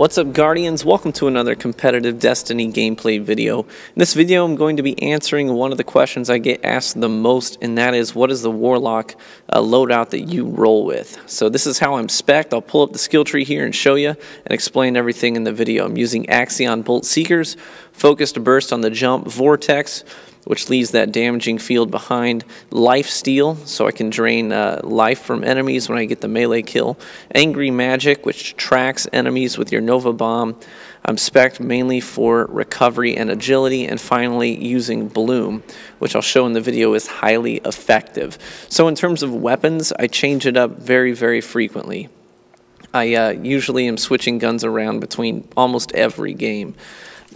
What's up, Guardians? Welcome to another competitive Destiny gameplay video. In this video, I'm going to be answering one of the questions I get asked the most, and that is, what is the Warlock loadout that you roll with? So this is how I'm spec'd. I'll pull up the skill tree here and show you and explain everything in the video. I'm using Axion Bolt Seekers, Focused Burst on the jump, Vortex, which leaves that damaging field behind, Life Steal, so I can drain life from enemies when I get the melee kill, Angry Magic, which tracks enemies with your Nova Bomb. I'm spec'd mainly for recovery and agility, and finally using Bloom, which I'll show in the video is highly effective. So in terms of weapons, I change it up very, very frequently. I usually am switching guns around between almost every game.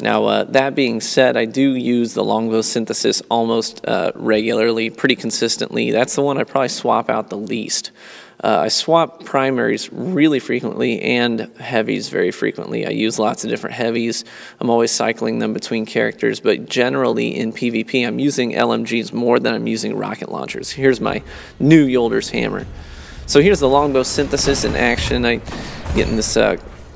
Now, that being said, I do use the Longbow Synthesis almost regularly, pretty consistently. That's the one I probably swap out the least. I swap primaries really frequently and heavies very frequently. I use lots of different heavies. I'm always cycling them between characters, but generally in PvP, I'm using LMGs more than I'm using rocket launchers. Here's my new Yolder's Hammer. So here's the Longbow Synthesis in action. I get in this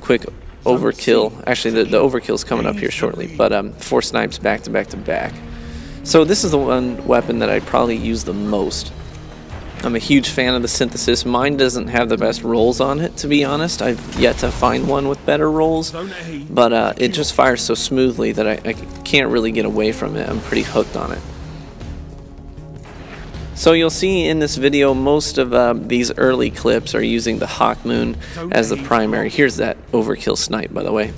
quick overkill. Actually, the overkill is coming up here shortly, but 4 snipes back to back to back. So this is the one weapon that I probably use the most. I'm a huge fan of the Synthesis. Mine doesn't have the best rolls on it, to be honest. I've yet to find one with better rolls, but it just fires so smoothly that I can't really get away from it. I'm pretty hooked on it. So you'll see in this video, most of these early clips are using the Hawk Moon as the primary. Here's that overkill snipe, by the way.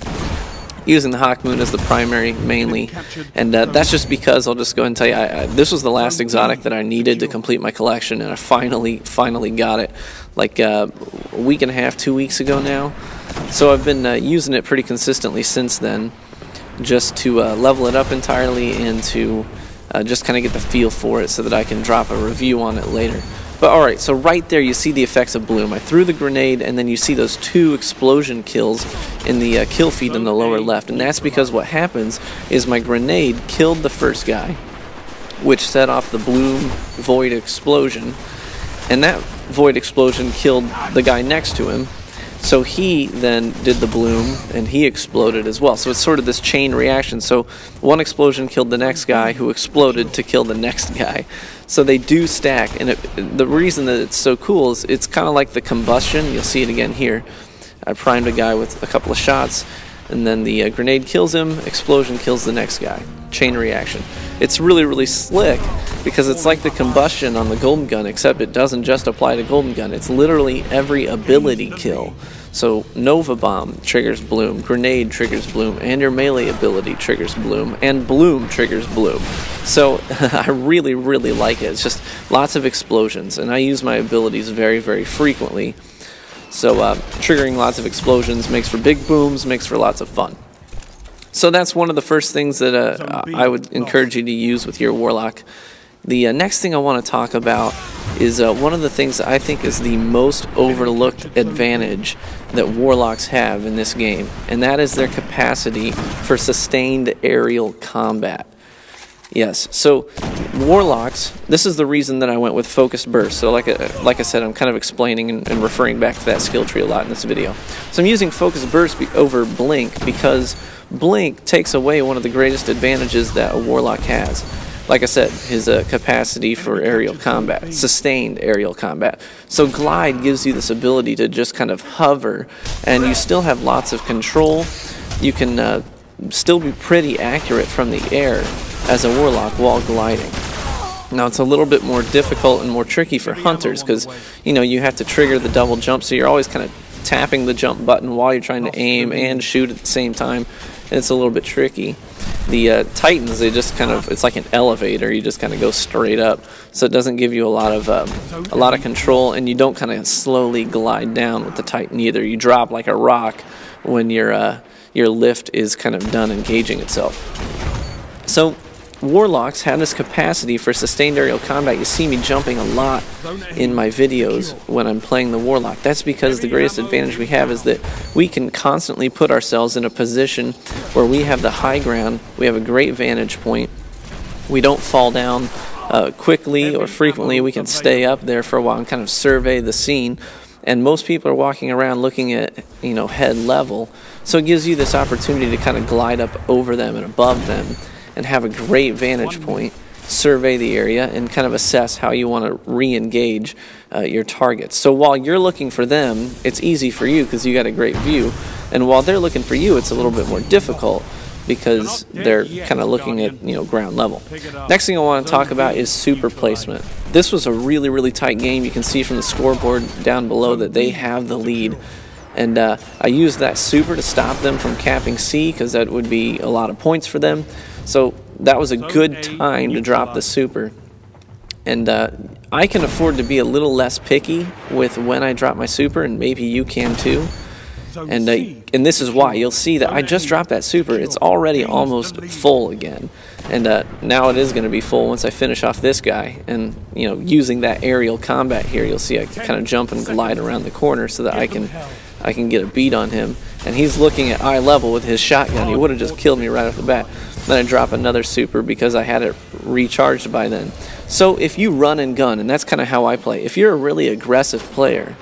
Using the Hawk Moon as the primary mainly, and that's just because, I'll just go ahead and tell you, this was the last exotic that I needed to complete my collection, and I finally got it like a week and a half, 2 weeks ago now. So I've been using it pretty consistently since then, just to level it up entirely and to just kind of get the feel for it so that I can drop a review on it later. But alright, so right there you see the effects of Bloom. I threw the grenade and then you see those 2 explosion kills in the kill feed in the lower left. And that's because what happens is my grenade killed the first guy, which set off the Bloom Void Explosion. And that Void Explosion killed the guy next to him. So he then did the Bloom, and he exploded as well. So it's sort of this chain reaction. So one explosion killed the next guy, who exploded to kill the next guy. So they do stack, and the reason that it's so cool is it's kind of like the combustion. You'll see it again here. I primed a guy with a couple of shots, and then the grenade kills him, explosion kills the next guy. Chain reaction. It's really, really slick because it's like the combustion on the Golden Gun, except it doesn't just apply to Golden Gun. It's literally every ability kill. So Nova Bomb triggers Bloom, Grenade triggers Bloom, and your melee ability triggers Bloom, and Bloom triggers Bloom. So I really, really like it. It's just lots of explosions, and I use my abilities very, very frequently. So triggering lots of explosions makes for big booms, makes for lots of fun. So that's one of the first things that I would encourage you to use with your Warlock. The next thing I want to talk about is one of the things that I think is the most overlooked advantage that Warlocks have in this game, and that is their capacity for sustained aerial combat. Yes, so Warlocks, this is the reason that I went with Focused Burst. So like I said, I'm kind of explaining and referring back to that skill tree a lot in this video. So I'm using Focused Burst over Blink because Blink takes away one of the greatest advantages that a Warlock has. Like I said, his capacity for aerial combat, sustained aerial combat. So Glide gives you this ability to just kind of hover, and you still have lots of control. You can still be pretty accurate from the air as a Warlock while gliding. Now it's a little bit more difficult and more tricky for hunters because, you know, you have to trigger the double jump, so you're always kind of tapping the jump button while you're trying to aim and shoot at the same time, and it's a little bit tricky. The Titans, they just kind of, it's like an elevator, you just kind of go straight up, so it doesn't give you a lot of control, and you don't kind of slowly glide down with the Titan either. You drop like a rock when your lift is kind of done engaging itself. So Warlocks have this capacity for sustained aerial combat. You see me jumping a lot in my videos when I'm playing the Warlock. That's because the greatest advantage we have is that we can constantly put ourselves in a position where we have the high ground, we have a great vantage point, we don't fall down quickly or frequently, we can stay up there for a while and kind of survey the scene. and most people are walking around looking at, you know, head level. So it gives you this opportunity to kind of glide up over them and above them and have a great vantage point, survey the area, and kind of assess how you want to re-engage your targets. So while you're looking for them, it's easy for you because you got a great view, and while they're looking for you, it's a little bit more difficult because they're kind of looking at, you know, ground level. Next thing I want to talk about is super placement. This was a really, really tight game. You can see from the scoreboard down below that they have the lead. And I used that super to stop them from capping C because that would be a lot of points for them. So that was a good time to drop the super. And I can afford to be a little less picky with when I drop my super, and maybe you can too. And this is why. You'll see that I just dropped that super. It's already almost full again. And now it is going to be full once I finish off this guy. And, you know, using that aerial combat here, you'll see I kind of jump and glide around the corner so that I can get a beat on him. And he's looking at eye level with his shotgun. He would have just killed me right off the bat. Then I drop another super because I had it recharged by then. So if you run and gun, and that's kind of how I play, if you're a really aggressive player,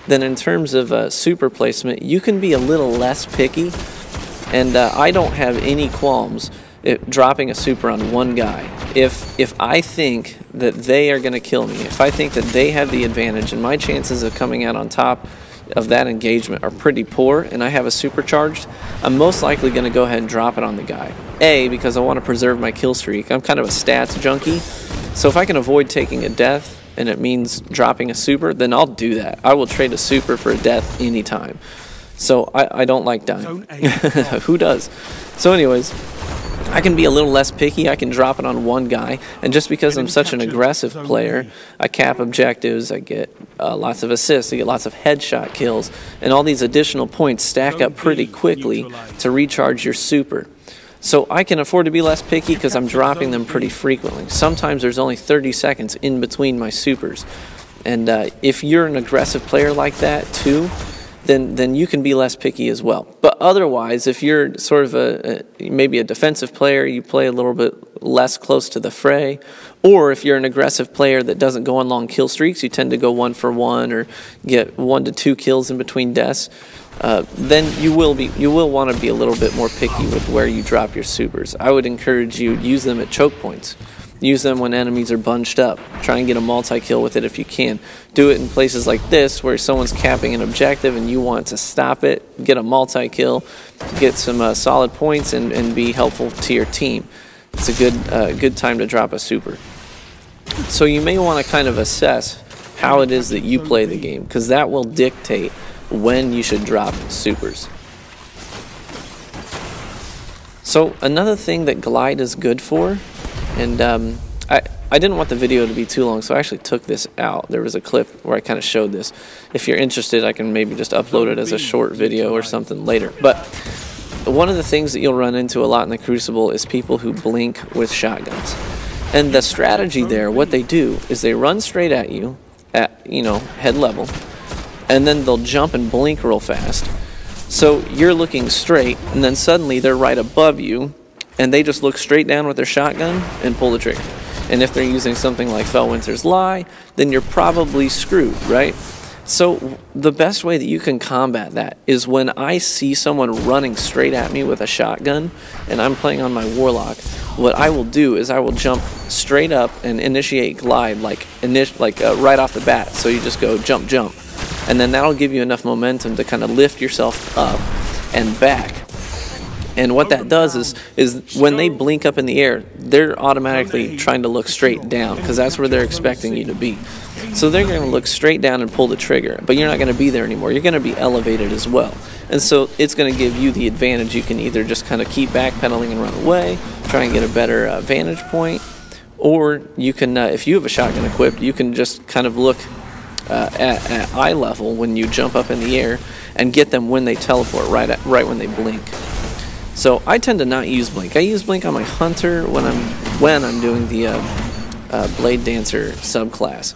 then in terms of super placement, you can be a little less picky, and I don't have any qualms dropping a super on one guy. If I think that they are going to kill me, if I think that they have the advantage and my chances of coming out on top of that engagement are pretty poor and I have a supercharged, I'm most likely going to go ahead and drop it on the guy. A, because I want to preserve my kill streak. I'm kind of a stats junkie, so if I can avoid taking a death and it means dropping a super, then I'll do that. I will trade a super for a death anytime. So I don't like dying. Who does? So anyways, I can be a little less picky. I can drop it on one guy, and just because I'm such an aggressive player, I cap objectives, I get lots of assists, I get lots of headshot kills, and all these additional points stack up pretty quickly to recharge your super. So I can afford to be less picky because I'm dropping them pretty frequently. Sometimes there's only 30 seconds in between my supers. And if you're an aggressive player like that too, then you can be less picky as well. But otherwise, if you're sort of maybe a defensive player, you play a little bit less close to the fray, or if you're an aggressive player that doesn't go on long kill streaks, you tend to go 1 for 1 or get 1 to 2 kills in between deaths, then you will want to be a little bit more picky with where you drop your supers. I would encourage you to use them at choke points. Use them when enemies are bunched up. Try and get a multi-kill with it if you can. Do it in places like this where someone's capping an objective and you want to stop it, get a multi-kill, get some solid points, and be helpful to your team. It's a good time to drop a super. So you may want to kind of assess how it is that you play the game, because that will dictate when you should drop supers. So another thing that glide is good for, and I didn't want the video to be too long, so I actually took this out. There was a clip where I kind of showed this. If you're interested, I can maybe just upload it as a short video or something later. But one of the things that you'll run into a lot in the Crucible is people who blink with shotguns. And the strategy there, what they do is they run straight at you at, you know, head level, and then they'll jump and blink real fast. So you're looking straight, and then suddenly they're right above you, and they just look straight down with their shotgun and pull the trigger. And if they're using something like Fellwinter's Lie, then you're probably screwed, right? So the best way that you can combat that is when I see someone running straight at me with a shotgun and I'm playing on my Warlock, what I will do is I will jump straight up and initiate glide like right off the bat. So you just go jump, jump. And then that'll give you enough momentum to kind of lift yourself up and back. And what that does is when they blink up in the air, they're automatically trying to look straight down because that's where they're expecting you to be. So they're going to look straight down and pull the trigger, but you're not going to be there anymore. You're going to be elevated as well. And so it's going to give you the advantage. You can either just kind of keep backpedaling and run away, try and get a better vantage point, or you can, if you have a shotgun equipped, you can just kind of look at eye level when you jump up in the air and get them when they teleport, right when they blink. So I tend to not use blink. I use blink on my hunter when I'm doing the blade dancer subclass,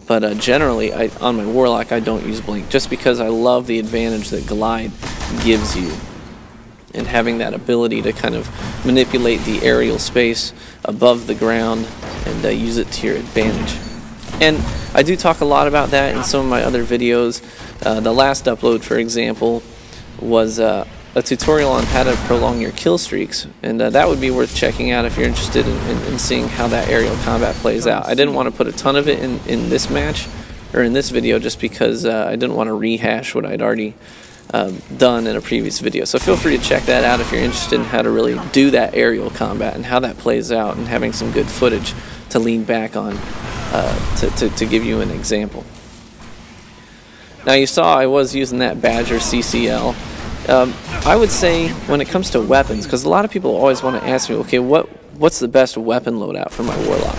but generally on my warlock I don't use blink just because I love the advantage that glide gives you, and having that ability to kind of manipulate the aerial space above the ground and use it to your advantage. And I do talk a lot about that in some of my other videos. The last upload, for example, was a tutorial on how to prolong your kill streaks, and that would be worth checking out if you're interested in seeing how that aerial combat plays out. I didn't want to put a ton of it in this match, or in this video, just because I didn't want to rehash what I'd already done in a previous video. So feel free to check that out if you're interested in how to really do that aerial combat and how that plays out, and having some good footage to lean back on to give you an example. Now, you saw I was using that Badger CCL. I would say when it comes to weapons, because a lot of people always want to ask me, okay, what's the best weapon loadout for my Warlock?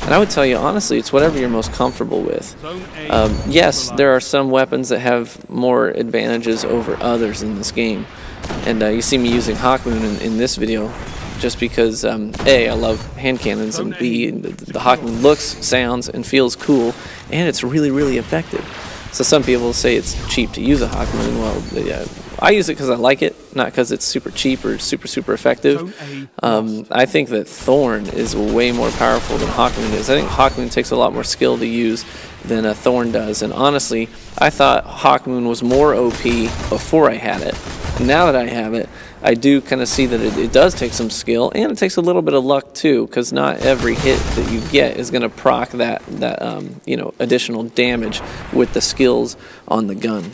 And I would tell you, honestly, it's whatever you're most comfortable with. Yes, there are some weapons that have more advantages over others in this game. And you see me using Hawkmoon in this video just because, A, I love hand cannons, and B, the Hawkmoon looks, sounds, and feels cool, and it's really, really effective. So some people say it's cheap to use a Hawkmoon. Well, yeah, I use it because I like it, not because it's super cheap or super effective. I think that Thorn is way more powerful than Hawkmoon is. I think Hawkmoon takes a lot more skill to use than a Thorn does. And honestly, I thought Hawkmoon was more OP before I had it. And now that I have it, I do kind of see that it does take some skill, and it takes a little bit of luck too, because not every hit that you get is going to proc that you know, additional damage with the skills on the gun.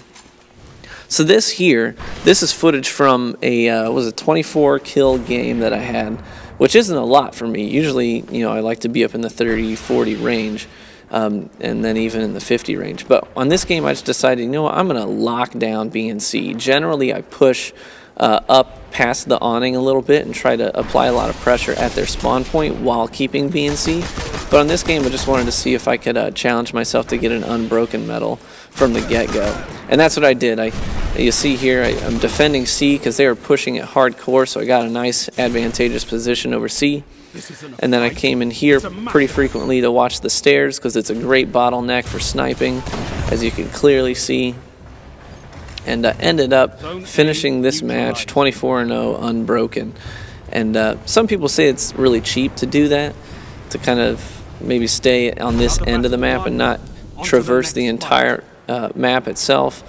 So this is footage from a was a 24 kill game that I had, which isn't a lot for me. Usually, you know, I like to be up in the 30-40 range, and then even in the 50 range. But on this game, I just decided, you know what, I'm going to lock down B and C. Generally, I push up past the awning a little bit and try to apply a lot of pressure at their spawn point while keeping B and C. But on this game, I just wanted to see if I could challenge myself to get an unbroken medal from the get-go. And that's what I did. You see here, I'm defending C because they were pushing it hardcore, so I got a nice advantageous position over C. And then I came in here pretty frequently to watch the stairs because it's a great bottleneck for sniping, as you can clearly see. And ended up finishing this match 24-0 unbroken. And some people say it's really cheap to do that, to kind of maybe stay on this end of the map and not traverse the entire map itself.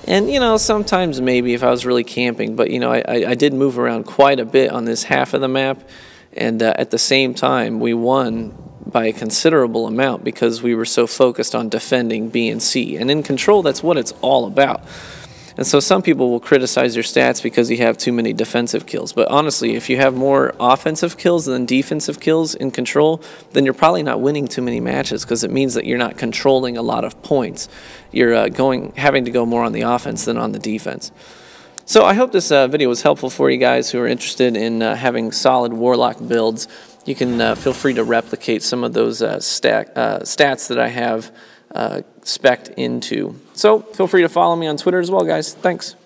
And, you know, sometimes maybe if I was really camping, but, you know, I did move around quite a bit on this half of the map, and at the same time we won by a considerable amount because we were so focused on defending B and C. And in Control, that's what it's all about. And so some people will criticize your stats because you have too many defensive kills. But honestly, if you have more offensive kills than defensive kills in Control, then you're probably not winning too many matches, because it means that you're not controlling a lot of points. You're having to go more on the offense than on the defense. So I hope this video was helpful for you guys who are interested in having solid Warlock builds. You can feel free to replicate some of those stats that I have spec'd into. So feel free to follow me on Twitter as well, guys. Thanks.